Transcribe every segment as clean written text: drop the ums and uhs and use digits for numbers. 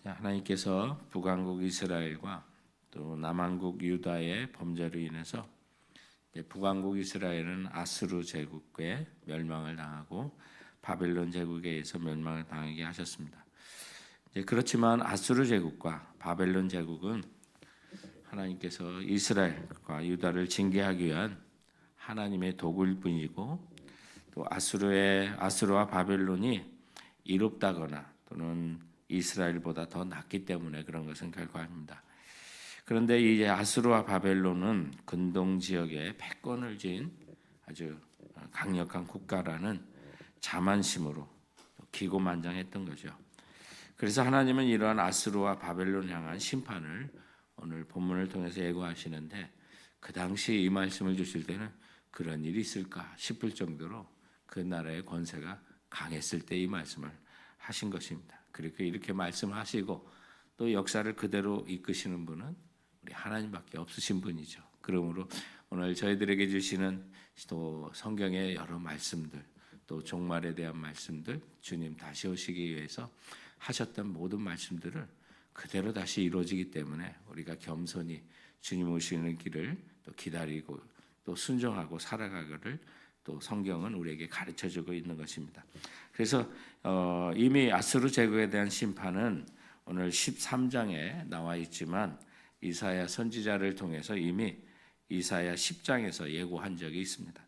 하나님께서 북왕국 이스라엘과 또 남왕국 유다의 범죄로 인해서 북왕국 이스라엘은 아수르 제국의 멸망을 당하고 바벨론 제국에 의해서 멸망을 당하게 하셨습니다. 그렇지만 아수르 제국과 바벨론 제국은 하나님께서 이스라엘과 유다를 징계하기 위한 하나님의 도구일 뿐이고, 또 아수르와 바벨론이 이롭다거나 또는 이스라엘보다 더 낫기 때문에 그런 것은 결코 아닙니다. 그런데 이제 아수르와 바벨론은 근동 지역에 패권을 쥔 아주 강력한 국가라는 자만심으로 기고만장했던 거죠. 그래서 하나님은 이러한 아수르와 바벨론 향한 심판을 오늘 본문을 통해서 예고하시는데, 그 당시 이 말씀을 주실 때는 그런 일이 있을까 싶을 정도로 그 나라의 권세가 강했을 때 이 말씀을 하신 것입니다. 그리고 이렇게 말씀하시고 또 역사를 그대로 이끄시는 분은 우리 하나님밖에 없으신 분이죠. 그러므로 오늘 저희들에게 주시는 또 성경의 여러 말씀들, 또 종말에 대한 말씀들, 주님 다시 오시기 위해서 하셨던 모든 말씀들을 그대로 다시 이루어지기 때문에 우리가 겸손히 주님 오시는 길을 또 기다리고 또 순종하고 살아가기를 또 성경은 우리에게 가르쳐주고 있는 것입니다. 그래서 이미 아수르 제국에 대한 심판은 오늘 13장에 나와 있지만 이사야 선지자를 통해서 이미 이사야 10장에서 예고한 적이 있습니다.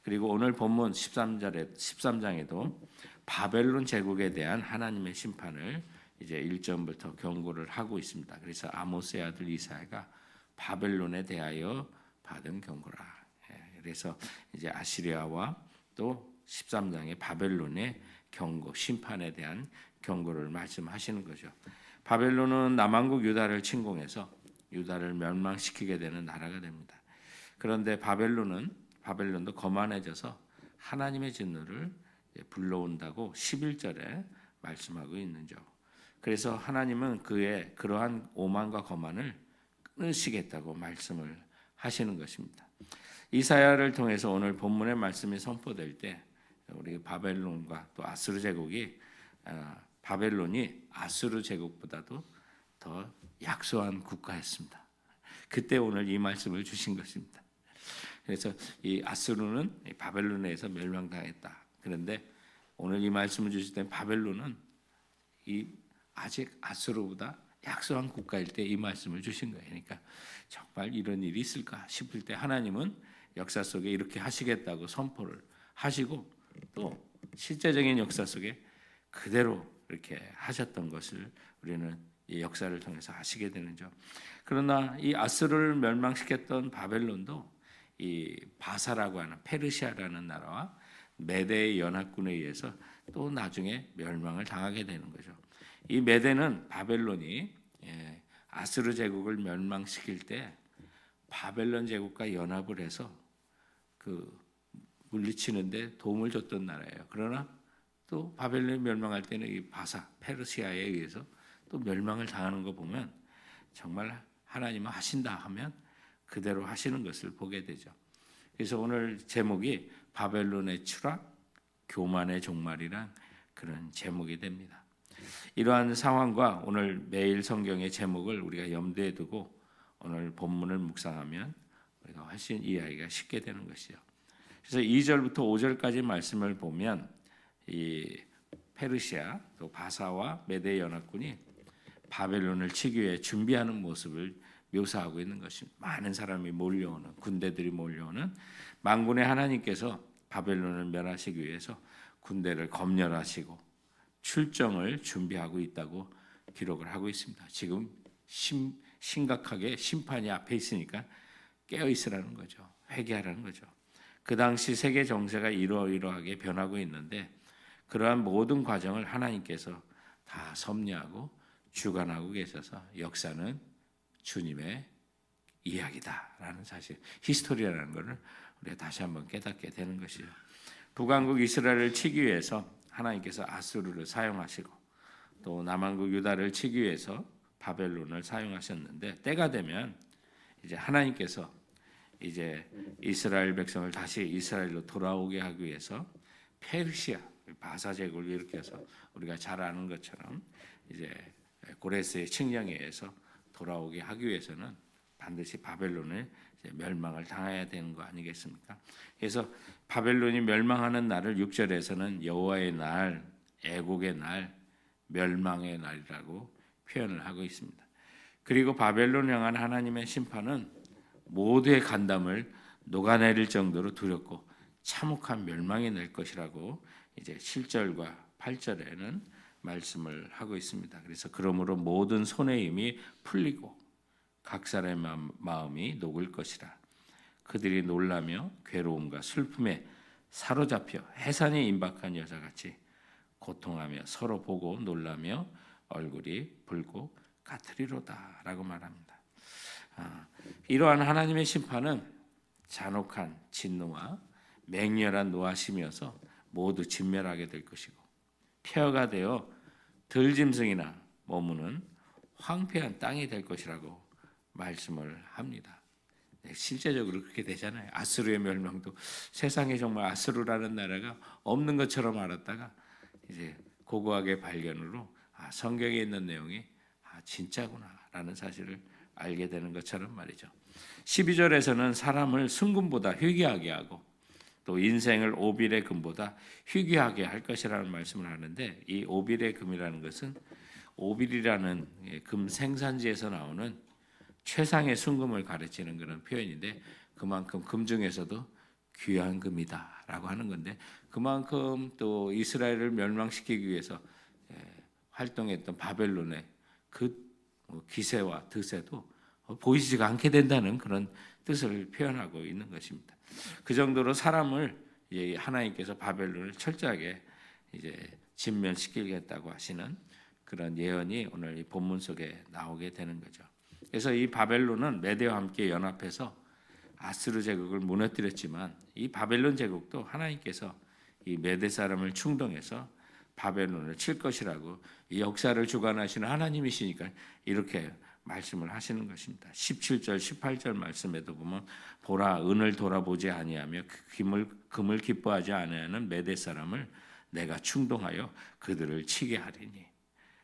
그리고 오늘 본문 13장에도 바벨론 제국에 대한 하나님의 심판을 이제 1절부터 경고를 하고 있습니다. 그래서 아모스의 아들 이사야가 바벨론에 대하여 받은 경고라. 그래서 이제 아시리아와 또 13장의 바벨론의 경고, 심판에 대한 경고를 말씀하시는 거죠. 바벨론은 남왕국 유다를 침공해서 유다를 멸망시키게 되는 나라가 됩니다. 그런데 바벨론도 거만해져서 하나님의 진노를 불러온다고 11절에 말씀하고 있는죠. 그래서 하나님은 그의 그러한 오만과 거만을 끊으시겠다고 말씀을 하시는 것입니다. 이사야를 통해서 오늘 본문의 말씀이 선포될 때 우리 바벨론과 또 아수르 제국이 바벨론이 아수르 제국보다도 더 약소한 국가였습니다. 그때 오늘 이 말씀을 주신 것입니다. 그래서 이 아수르는 바벨론에서 멸망당했다. 그런데 오늘 이 말씀을 주실 때 바벨론은 아직 아수르보다 약소한 국가일 때 이 말씀을 주신 거예요. 그러니까 정말 이런 일이 있을까 싶을 때 하나님은 역사 속에 이렇게 하시겠다고 선포를 하시고 또 실제적인 역사 속에 그대로 이렇게 하셨던 것을 우리는 이 역사를 통해서 아시게 되는죠. 그러나 이 아수르를 멸망시켰던 바벨론도 이 바사라고 하는 페르시아라는 나라와 메대의 연합군에 의해서 또 나중에 멸망을 당하게 되는 거죠. 이 메대는 바벨론이 아수르 제국을 멸망시킬 때 바벨론 제국과 연합을 해서 물리치는데 도움을 줬던 나라예요. 그러나 또 바벨론이 멸망할 때는 이 바사 페르시아에 의해서 또 멸망을 당하는 거 보면 정말 하나님은 하신다 하면 그대로 하시는 것을 보게 되죠. 그래서 오늘 제목이 바벨론의 추락, 교만의 종말이란 그런 제목이 됩니다. 이러한 상황과 오늘 매일 성경의 제목을 우리가 염두에 두고 오늘 본문을 묵상하면 우리가 훨씬 이해하기가 쉽게 되는 것이죠. 그래서 2절부터 5절까지 말씀을 보면 이 페르시아 또 바사와 메대 연합군이 바벨론을 치기 위해 준비하는 모습을 묘사하고 있는 것입니다. 많은 사람이 몰려오는, 군대들이 몰려오는, 만군의 하나님께서 바벨론을 멸하시기 위해서 군대를 검열하시고 출정을 준비하고 있다고 기록을 하고 있습니다. 지금 심각하게 심판이 앞에 있으니까 깨어 있으라는 거죠. 회개하라는 거죠. 그 당시 세계 정세가 이러이러하게 변하고 있는데 그러한 모든 과정을 하나님께서 다 섭리하고 주관하고 계셔서 역사는 주님의 이야기다라는 사실, 히스토리라는 것을 우리가 다시 한번 깨닫게 되는 것이죠. 북왕국 이스라엘을 치기 위해서 하나님께서 아수르를 사용하시고 또 남왕국 유다를 치기 위해서 바벨론을 사용하셨는데 때가 되면 이제 하나님께서 이제 이스라엘 백성을 다시 이스라엘로 돌아오게 하기 위해서 페르시아 바사 제국을 일으켜서 우리가 잘 아는 것처럼 이제 고레스의 칙령에 의해서 돌아오게 하기 위해서는 반드시 바벨론의 멸망을 당해야 되는 거 아니겠습니까? 그래서 바벨론이 멸망하는 날을 6절에서는 여호와의 날, 애곡의 날, 멸망의 날이라고 표현을 하고 있습니다. 그리고 바벨론 향한 하나님의 심판은 모두의 간담을 녹아내릴 정도로 두렵고 참혹한 멸망이 날 것이라고 이제 7절과 8절에는 말씀을 하고 있습니다. 그래서 그러므로 모든 손의 힘이 풀리고 각 사람의 마음이 녹을 것이라. 그들이 놀라며 괴로움과 슬픔에 사로잡혀 해산에 임박한 여자같이 고통하며 서로 보고 놀라며 얼굴이 붉고 같으리로다라고 말합니다. 이러한 하나님의 심판은 잔혹한 진노와 맹렬한 노하심이어서 모두 진멸하게 될 것이고 폐허가 되어 들짐승이나 머무는 황폐한 땅이 될 것이라고 말씀을 합니다. 실제적으로 그렇게 되잖아요. 아수르의 멸망도 세상에 정말 아수르라는 나라가 없는 것처럼 알았다가 이제 고고하게 발견으로 성경에 있는 내용이 진짜구나라는 사실을 알게 되는 것처럼 말이죠. 12절에서는 사람을 순금보다 희귀하게 하고 또 인생을 오빌의 금보다 희귀하게 할 것이라는 말씀을 하는데 이 오빌의 금이라는 것은 오빌이라는 금 생산지에서 나오는 최상의 순금을 가르치는 그런 표현인데 그만큼 금 중에서도 귀한 금이다라고 하는 건데 그만큼 또 이스라엘을 멸망시키기 위해서 활동했던 바벨론의 그 기세와 드세도 보이지가 않게 된다는 그런 뜻을 표현하고 있는 것입니다. 그 정도로 사람을 하나님께서 바벨론을 철저하게 이제 진멸시키겠다고 하시는 그런 예언이 오늘 이 본문 속에 나오게 되는 거죠. 그래서 이 바벨론은 메대와 함께 연합해서 아스르 제국을 무너뜨렸지만 이 바벨론 제국도 하나님께서 이 메대 사람을 충동해서 바벨론을 칠 것이라고 이 역사를 주관하시는 하나님이시니까 이렇게 말씀을 하시는 것입니다. 17절, 18절 말씀에도 보면 보라 은을 돌아보지 아니하며 금을 기뻐하지 아니하는 메대 사람을 내가 충동하여 그들을 치게 하리니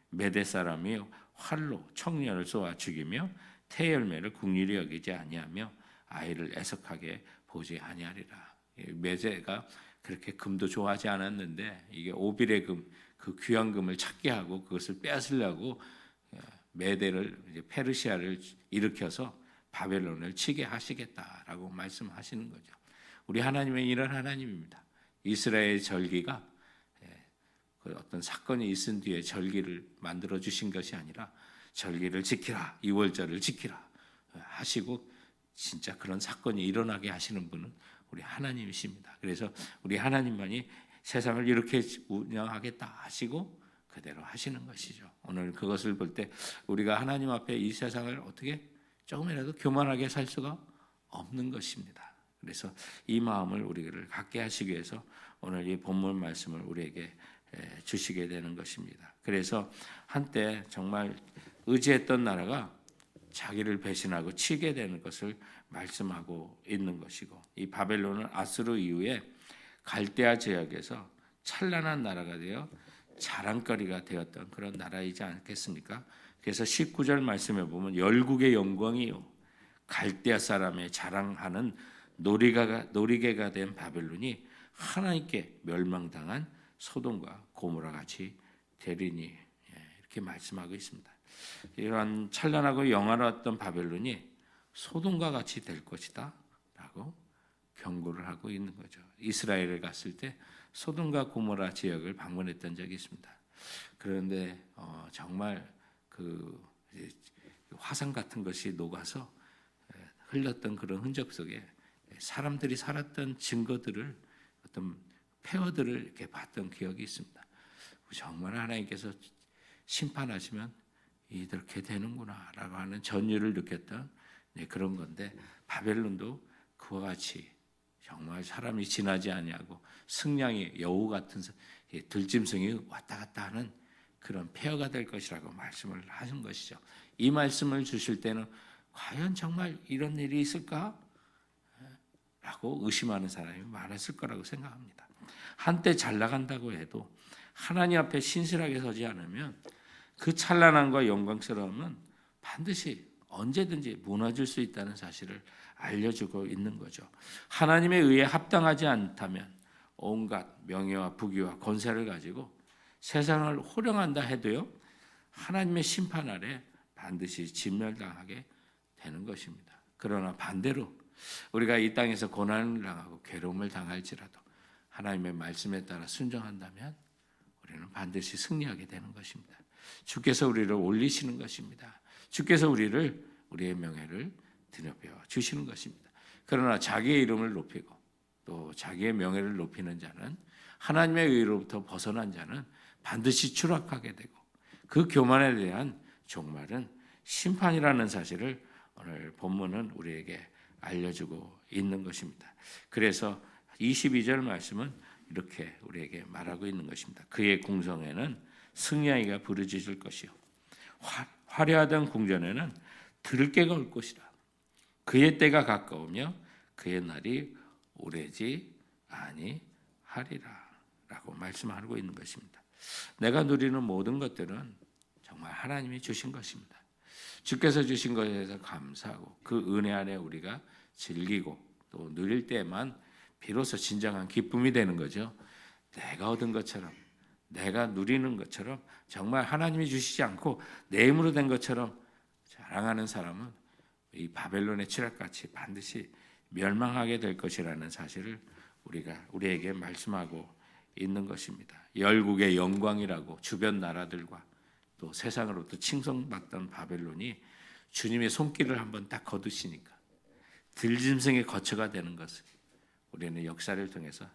메대 사람이 활로 청년을 쏘아 죽이며 태열매를 국률이 여기지 아니하며 아이를 애석하게 보지 아니하리라. 메대가 그렇게 금도 좋아하지 않았는데 이게 오빌의 금, 그 귀한 금을 찾게 하고 그것을 빼앗으려고 메대를 이제 페르시아를 일으켜서 바벨론을 치게 하시겠다라고 말씀하시는 거죠. 우리 하나님은 이런 하나님입니다. 이스라엘 절기가 그 어떤 사건이 있은 뒤에 절기를 만들어 주신 것이 아니라 절기를 지키라, 2월절을 지키라 하시고 진짜 그런 사건이 일어나게 하시는 분은 우리 하나님이십니다. 그래서 우리 하나님만이 세상을 이렇게 운영하겠다 하시고 그대로 하시는 것이죠. 오늘 그것을 볼 때 우리가 하나님 앞에 이 세상을 어떻게 조금이라도 교만하게 살 수가 없는 것입니다. 그래서 이 마음을 우리를 갖게 하시기 위해서 오늘 이 본문 말씀을 우리에게 주시게 되는 것입니다. 그래서 한때 정말 의지했던 나라가 자기를 배신하고 치게 되는 것을 말씀하고 있는 것이고 이 바벨론은 아수르 이후에 갈대아 지역에서 찬란한 나라가 되어 자랑거리가 되었던 그런 나라이지 않겠습니까? 그래서 19절 말씀에 보면 열국의 영광이요 갈대아 사람의 자랑하는 놀이개가 된 바벨론이 하나님께 멸망당한 소돔과 고모라 같이 되리니 이렇게 말씀하고 있습니다. 이러한 찬란하고 영화로웠던 바벨론이 소돔과 같이 될 것이다 라고 경고를 하고 있는 거죠. 이스라엘에 갔을 때 소돔과 고모라 지역을 방문했던 적이 있습니다. 그런데 정말 그 화산 같은 것이 녹아서 흘렀던 그런 흔적 속에 사람들이 살았던 증거들을 어떤 폐허들을 이렇게 봤던 기억이 있습니다. 정말 하나님께서 심판하시면 이렇게 되는구나라고 하는 전율을 느꼈던 그런 건데 바벨론도 그와 같이 정말 사람이 지나지 아니하고 승냥이 여우 같은 들짐승이 왔다 갔다 하는 그런 폐허가 될 것이라고 말씀을 하신 것이죠. 이 말씀을 주실 때는 과연 정말 이런 일이 있을까? 라고 의심하는 사람이 많았을 거라고 생각합니다. 한때 잘 나간다고 해도 하나님 앞에 신실하게 서지 않으면 그 찬란함과 영광스러움은 반드시 언제든지 무너질 수 있다는 사실을 알려주고 있는 거죠. 하나님에 의해 합당하지 않다면 온갖 명예와 부귀와 권세를 가지고 세상을 호령한다 해도요, 하나님의 심판 아래 반드시 진멸당하게 되는 것입니다. 그러나 반대로 우리가 이 땅에서 고난을 당하고 괴로움을 당할지라도 하나님의 말씀에 따라 순종한다면 우리는 반드시 승리하게 되는 것입니다. 주께서 우리를 올리시는 것입니다. 주께서 우리의 명예를 드높여 주시는 것입니다. 그러나 자기의 이름을 높이고 또 자기의 명예를 높이는 자는, 하나님의 의로부터 벗어난 자는 반드시 추락하게 되고, 그 교만에 대한 종말은 심판이라는 사실을 오늘 본문은 우리에게 알려주고 있는 것입니다. 그래서 22절 말씀은 이렇게 우리에게 말하고 있는 것입니다. 그의 궁성에는 승리하기가 부르짖을 것이요, 화려하던 궁전에는 들깨가 올 것이라. 그의 때가 가까우며 그의 날이 오래지 아니하리라 라고 말씀하고 있는 것입니다. 내가 누리는 모든 것들은 정말 하나님이 주신 것입니다. 주께서 주신 것에 대해서 감사하고 그 은혜 안에 우리가 즐기고 또 누릴 때만 비로소 진정한 기쁨이 되는 거죠. 내가 얻은 것처럼, 내가 누리는 것처럼 정말 하나님이 주시지 않고 내 힘으로 된 것처럼 자랑하는 사람은 이 바벨론의 추락같이 반드시 멸망하게 될 것이라는 사실을 우리에게 말씀하고 있는 것입니다. 열국의 영광이라고 주변 나라들과 또 세상으로부터 칭송받던 바벨론이 주님의 손길을 한번 딱 거두시니까 들짐승의 거처가 되는 것을 우리는 역사를 통해서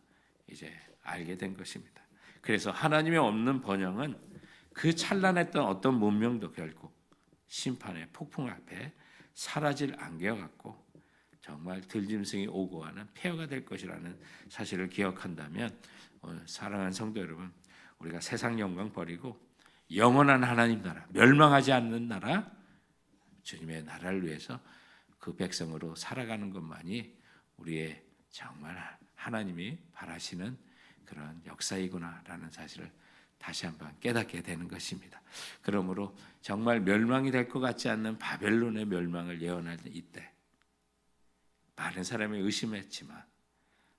이제 알게 된 것입니다. 그래서 하나님의 없는 번영은 그 찬란했던 어떤 문명도 결국 심판의 폭풍 앞에 사라질 안개 같고 정말 들짐승이 오고 가는 폐허가 될 것이라는 사실을 기억한다면, 사랑하는 성도 여러분, 우리가 세상 영광 버리고 영원한 하나님 나라, 멸망하지 않는 나라, 주님의 나라를 위해서 그 백성으로 살아가는 것만이 우리의 정말 하나님이 바라시는 그런 역사이구나라는 사실을 다시 한번 깨닫게 되는 것입니다. 그러므로 정말 멸망이 될 것 같지 않는 바벨론의 멸망을 예언할 이때 많은 사람이 의심했지만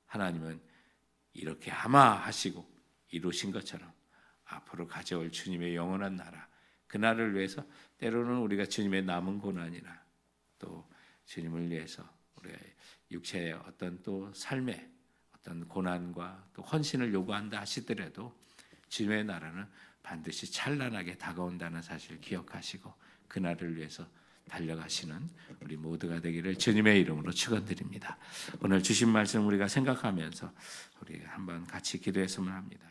하나님은 이렇게 아마 하시고 이루신 것처럼 앞으로 가져올 주님의 영원한 나라, 그 나라를 위해서 때로는 우리가 주님의 남은 고난이나 또 주님을 위해서 우리의 육체의 어떤 또 삶의 어떤 고난과 또 헌신을 요구한다 하시더라도 주님의 나라는 반드시 찬란하게 다가온다는 사실을 기억하시고 그 날을 위해서 달려가시는 우리 모두가 되기를 주님의 이름으로 축원드립니다. 오늘 주신 말씀 우리가 생각하면서 우리 한번 같이 기도했으면 합니다.